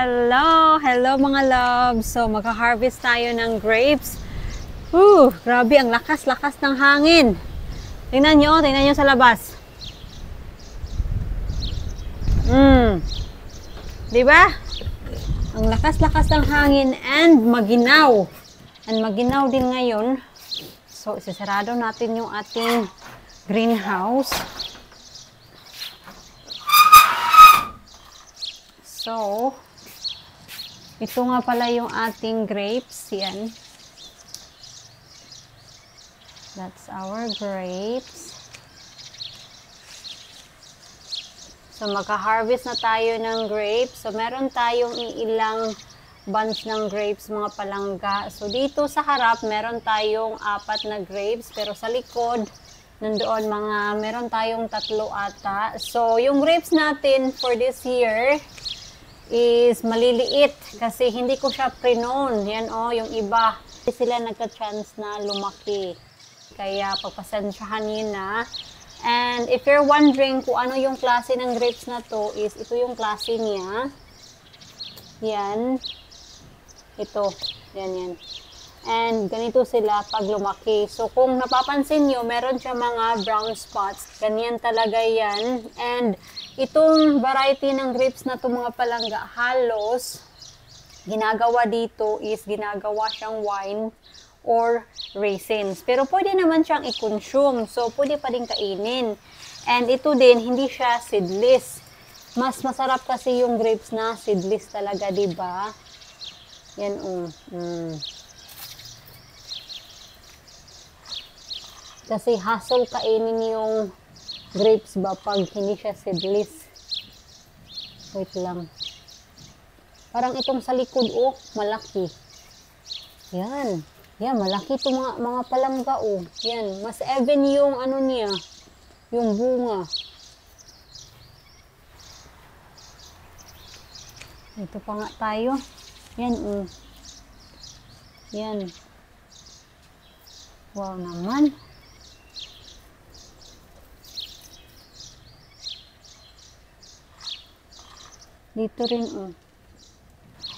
Hello! Hello mga loves! So, magka-harvest tayo ng grapes. Grabe, ang lakas-lakas ng hangin. Tingnan nyo sa labas. Diba? Ang lakas-lakas ng hangin and maginaw. And maginaw din ngayon. So, isasarado natin yung ating greenhouse. So, ito nga pala yung ating grapes. Yan. That's our grapes. So, magka-harvest na tayo ng grapes. So, meron tayong ilang bunch ng grapes, mga palangga. So, dito sa harap, meron tayong 4 na grapes. Pero sa likod, nandoon meron tayong 3 ata. So, yung grapes natin for this year is maliliit kasi hindi ko siya pre-known. Yan yung iba. Hindi sila nagka-chance na lumaki. Kaya pagpasensyahan nyo na. And if you're wondering kung ano yung klase ng grapes na to, is ito yung klase niya. Yan. Ito. Yan. And ganito sila pag lumaki. So kung napapansin nyo, meron siya mga brown spots. Ganyan talaga yan. And itong variety ng grapes na to mga palangga, halos ginagawa dito is ginagawa siyang wine or raisins. Pero pwede naman siyang i-consume. So pwede pa din kainin. And ito din, hindi siya seedless. Mas masarap kasi yung grapes na seedless talaga, diba? Yan Kasi hassle kainin yung grapes ba pag hindi siya seedless. Wait lang. Parang itong sa likod, malaki. Yan. Yan, malaki itong mga palangga, Yan. Mas even yung niya, yung bunga. Ito pa nga tayo. Yan, Yan. Wow naman. Dito rin,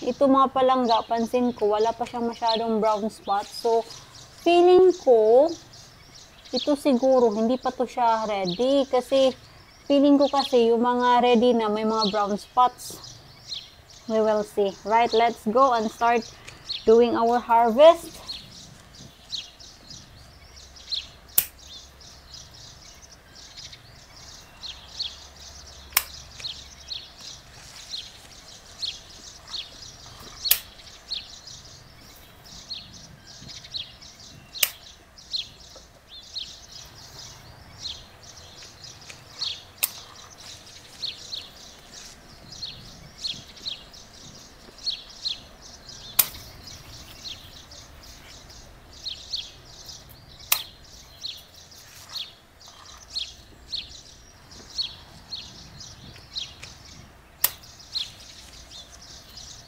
Ito mga palangga, pansin ko, wala pa siyang masyadong brown spot. So, feeling ko, ito siguro, hindi pa to siya ready. Kasi, feeling ko kasi, yung mga ready na, may mga brown spots. We will see. Right, let's go and start doing our harvest.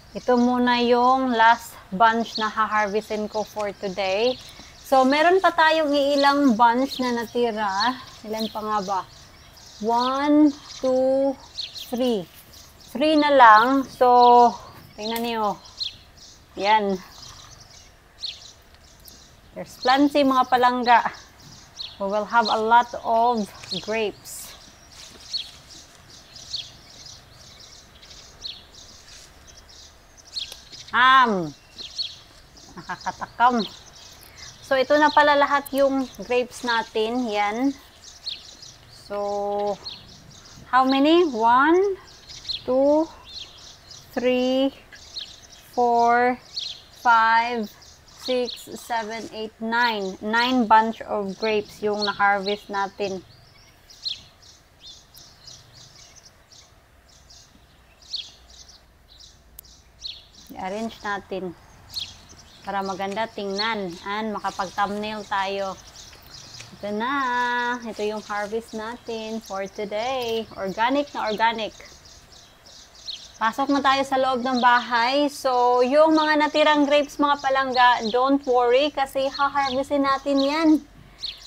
Ito muna yung last bunch na ha-harvestin ko for today. So, meron pa tayong ilang bunch na natira. Ilan pa nga ba? 1, 2, 3. 3 na lang. So, tingnan niyo. Yan. There's plenty mga palangga. We will have a lot of grapes. Nakakatakam. So, ito na pala lahat yung grapes natin. Yan. So, how many? 1, 2, 3, 4, 5, 6, 7, 8, 9. 9 bunch of grapes yung na-harvest natin. I-arrange natin para maganda tingnan and makapag-thumbnail tayo. Ito na. Ito yung harvest natin for today. Organic na organic. Pasok na tayo sa loob ng bahay. So, yung mga natirang grapes mga palangga, don't worry kasi ha-harvestin natin yan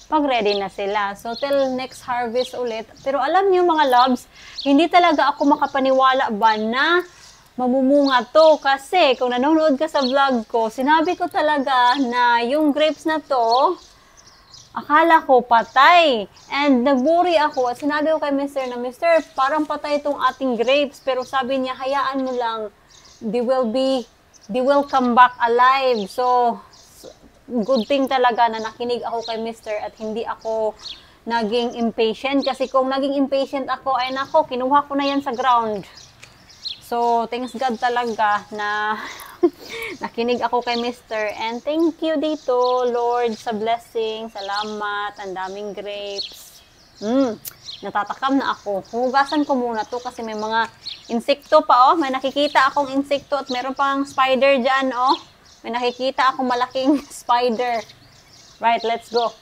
pag ready na sila. So, till next harvest ulit. Pero alam niyo mga loves, hindi talaga ako makapaniwala ba na mamumunga to. Kasi kung nanonood ka sa vlog ko, sinabi ko talaga na yung grapes na to, akala ko patay. And nag-worry ako at sinabi ko kay Mr. na, Mr. parang patay itong ating grapes. Pero sabi niya, hayaan mo lang, they will come back alive. So, good thing talaga na nakinig ako kay Mr. at hindi ako naging impatient. Kasi kung naging impatient ako, ay nako, kinuha ko na yan sa ground. So, thanks God talaga na nakinig ako kay Mr. And thank you dito, Lord, sa blessing. Salamat. Ang daming grapes. Natatakam na ako. Hugasan ko muna to kasi may mga insekto pa, oh. May nakikita akong insekto at meron pang spider dyan, oh. May nakikita akong malaking spider. Right, let's go.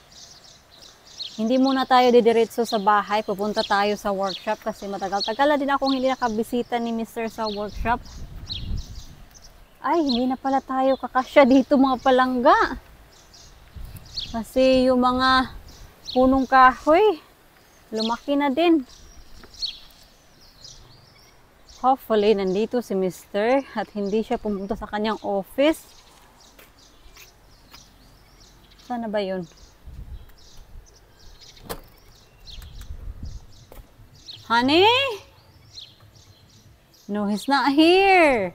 Hindi muna tayo didiretso sa bahay. Pupunta tayo sa workshop kasi matagal-tagal na din akong hindi nakabisita ni Mr. sa workshop. Ay, hindi na pala tayo kakasya dito mga palangga. Kasi yung mga punong kahoy, lumaki na din. Hopefully, nandito si Mr. at hindi siya pumunta sa kanyang office. Sana ba yun? Honey? No, he's not here.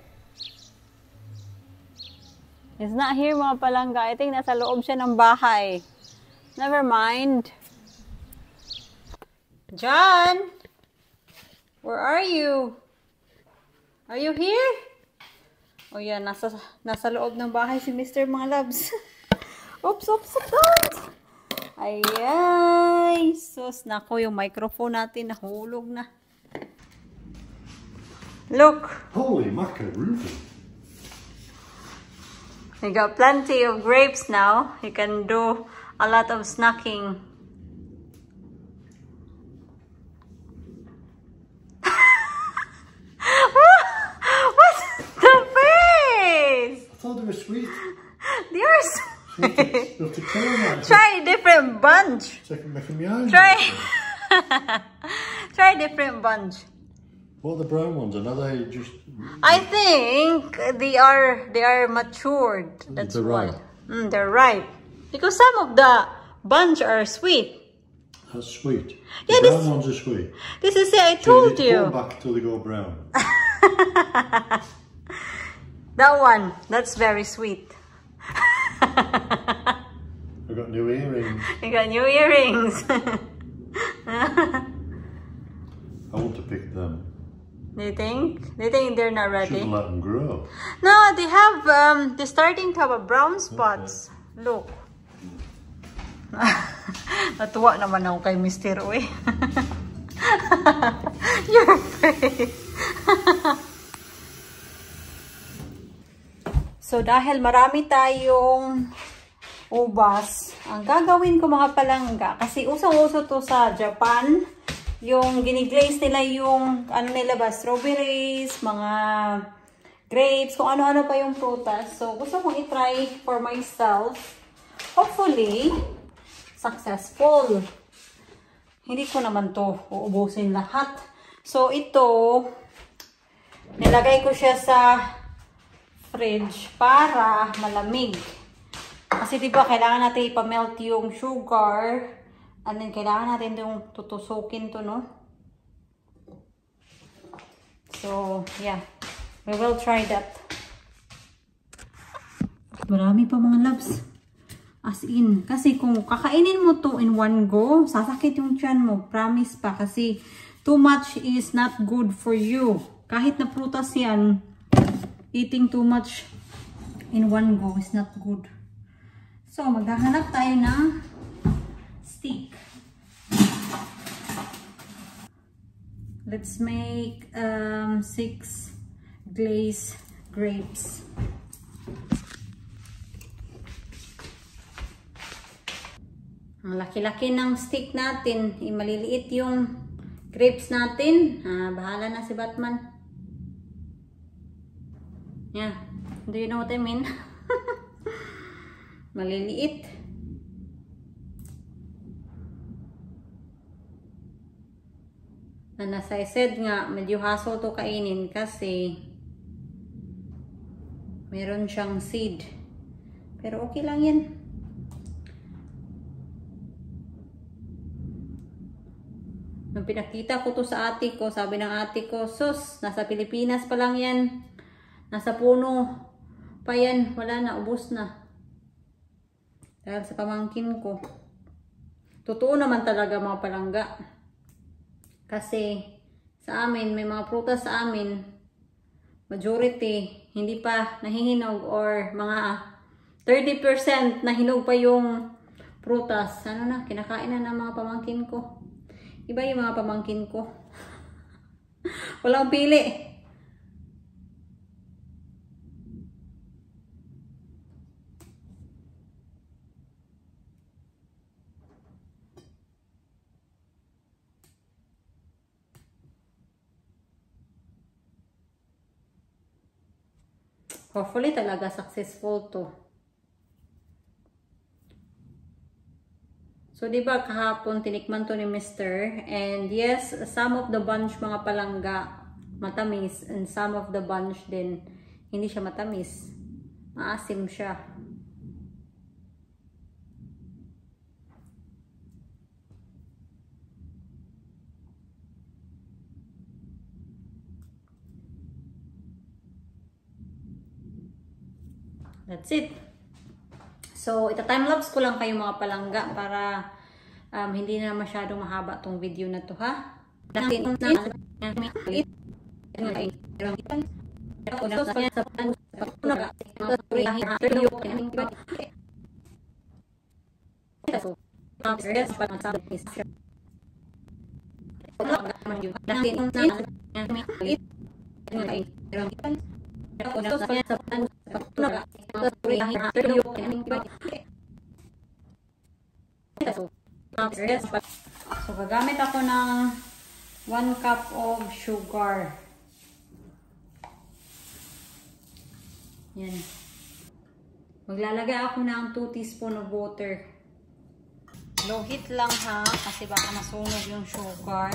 He's not here mga palangga. I think nasa loob siya ng bahay. Never mind. John? Where are you? Are you here? Oh yeah, nasa loob ng bahay si Mr. mga loves. Oops, don't! Ayay! Sus, nako, yung microphone natin nahulog na. Look! Holy macaroni! We got plenty of grapes now. You can do a lot of snacking. What's the face? I thought they were sweet. They are sweet. Try a different bunch. Try a different bunch. What are the brown ones? Are they just? I think they are matured. That's they're why. ripe. They're ripe. Because some of the bunch are sweet. That's sweet. Yeah, the brown ones are sweet. This is it. I told you. Go back till they go brown. That one. That's very sweet. I've got new earrings. You got new earrings. I want to pick them. Do you think? Do you think they're not ready? Should let them grow. No, they have. They're starting to have a brown spots. Okay. Look. Natuwa naman ako kay Mr. Uy. Your face. So, dahil marami tayong ubas, ang gagawin ko mga palangga, kasi usong-uso to sa Japan, yung giniglaze nila yung, ano nila ba, strawberries, mga grapes, kung ano-ano pa yung prutas. So, gusto kong itry for myself. Hopefully, successful. Hindi ko naman to uubusin lahat. So, ito, nilagay ko siya sa fridge para malamig. Kasi diba kailangan natin ipamelt yung sugar and then kailangan natin yung tutusukin to, no? So, yeah. We will try that. Marami pa mga loves. As in. Kasi kung kakainin mo to in one go, sasakit yung tiyan mo. Promise pa. Kasi too much is not good for you. Kahit na prutas yan, eating too much in one go is not good. So, maghahanap tayo ng stick. Let's make 6 glazed grapes. Ang laki-laki ng stick natin. Maliliit yung grapes natin. Bahala na si Batman. Yeah. Do you know what I mean? Maliliit. And as I said nga, medyo hassle to kainin kasi Meron siyang seed. Pero okay lang yan. Nung pinakita ko to sa ate ko, sabi ng ate ko, sus, nasa Pilipinas pa lang yan. Nasa puno pa yan. Wala na, ubos na. Dahil sa pamangkin ko. Totoo naman talaga mga palangga. Kasi sa amin, may mga prutas sa amin, majority, hindi pa nahihinog or mga 30% nahinog pa yung prutas. Ano na, kinakain na ng mga pamangkin ko. Iba yung mga pamangkin ko. Walang pili. Hopefully talaga successful to. So, diba kahapon tinikman to ni Mr. And yes, some of the bunch mga palangga matamis. And some of the bunch din hindi siya matamis. Maasim siya. That's it. So, ita-timelapse ko lang kayo mga palangga para hindi na masyadong mahaba tong video na to, ha? So, gagamit ako ng 1 cup of sugar. Yan. Maglalagay ako ng 2 teaspoon of water. Low heat lang ha, kasi baka masunog yung sugar.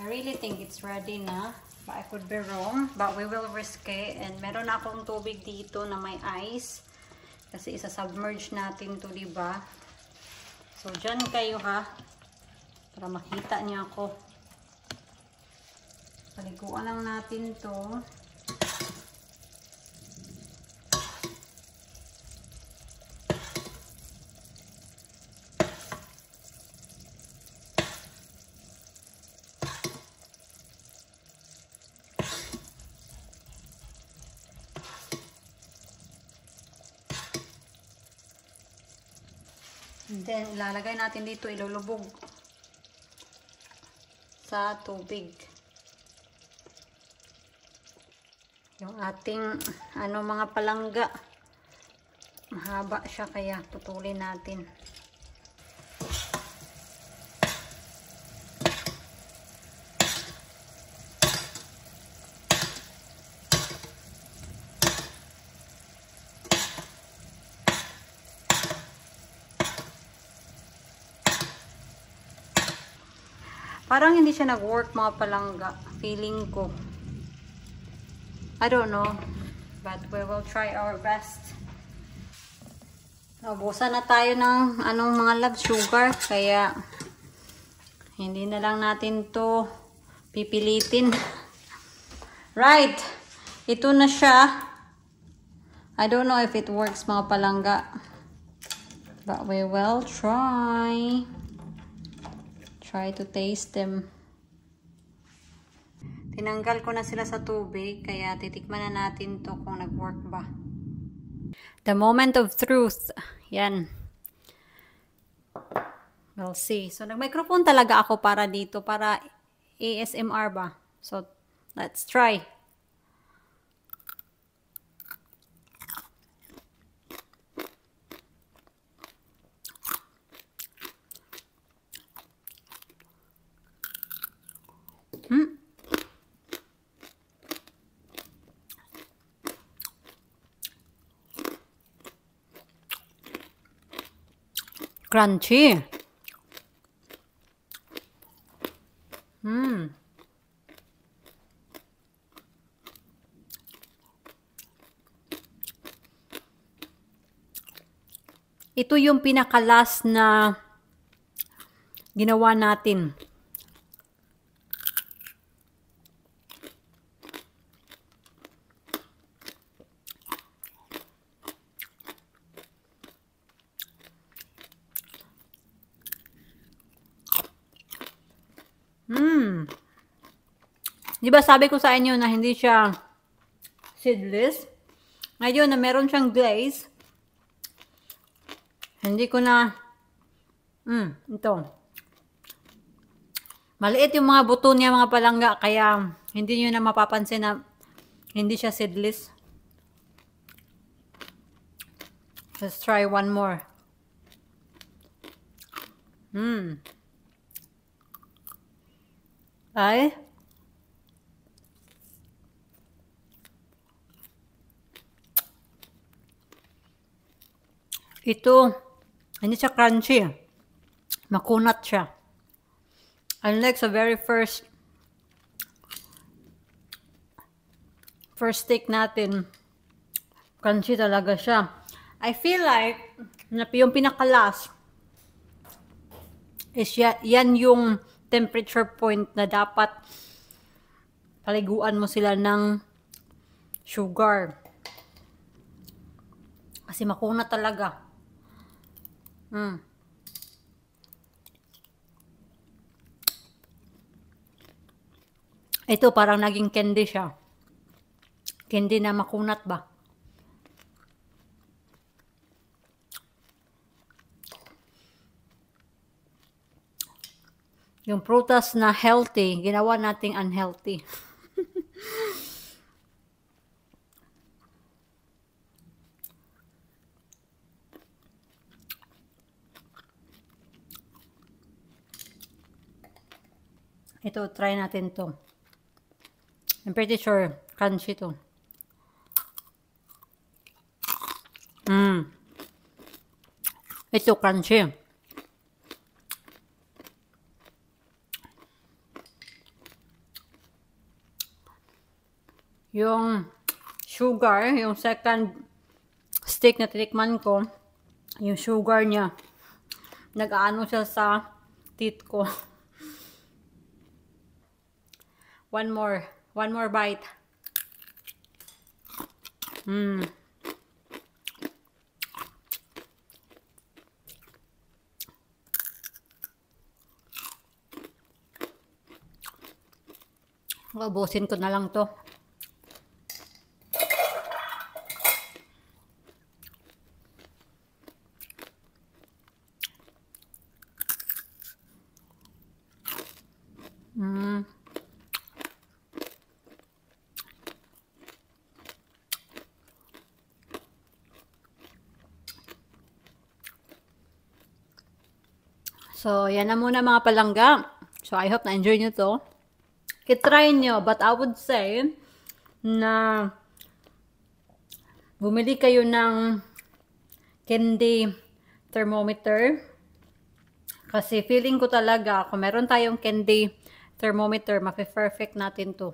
I really think it's ready na. But I could be wrong. But we will risk it. And meron akong tubig dito na may ice. Kasi isa-submerge natin to, diba? So, dyan kayo ha. Para makita niya ako. Paliguan lang natin to. Then, ilalagay natin dito, ilulubog sa tubig. Yung ating, mga palangga. Mahaba siya, kaya putulin natin. Parang hindi siya nag-work mga palangga. Feeling ko. I don't know. But we will try our best. Naubusan na tayo ng mga love sugar. Kaya hindi na lang natin to pipilitin. Right. Ito na siya. I don't know if it works mga palangga. But we will try. Try to taste them. Tinanggal ko na sila sa tubig, kaya titikman na natin to kung nag-work ba. The moment of truth. Yan. We'll see. So, nag-microphone talaga ako para dito, para ASMR ba. So, let's try. Crunchy. Ito yung pinakalas na ginawa natin. Di ba sabi ko sa inyo na hindi siya seedless? Ngayon na meron siyang glaze, hindi ko na ito. Maliit yung mga buto niya mga palangga, kaya hindi nyo na mapapansin na hindi siya seedless. Let's try one more. Ay. Ito, hindi siya crunchy. Makunat siya. Unlike sa very first steak natin, crunchy talaga siya. I feel like, yung pinakalas, is yan yung temperature point na dapat paliguan mo sila ng sugar. Kasi makunat talaga. Ito parang naging candy siya. Candy na makunat ba? Yung prutas na healthy, ginawa nating unhealthy. Ito, try natin to. I'm pretty sure crunchy to. Ito crunchy. Yung sugar, yung second steak na tinikman ko, yung sugar niya, nag-aano siya sa teeth ko. One more bite. Ubusin ko na lang to. So, yan na muna mga palangga. So, I hope na-enjoy nyo to. I-try nyo, but I would say na bumili kayo ng candy thermometer. Kasi feeling ko talaga, kung meron tayong candy thermometer, mape-perfect natin to.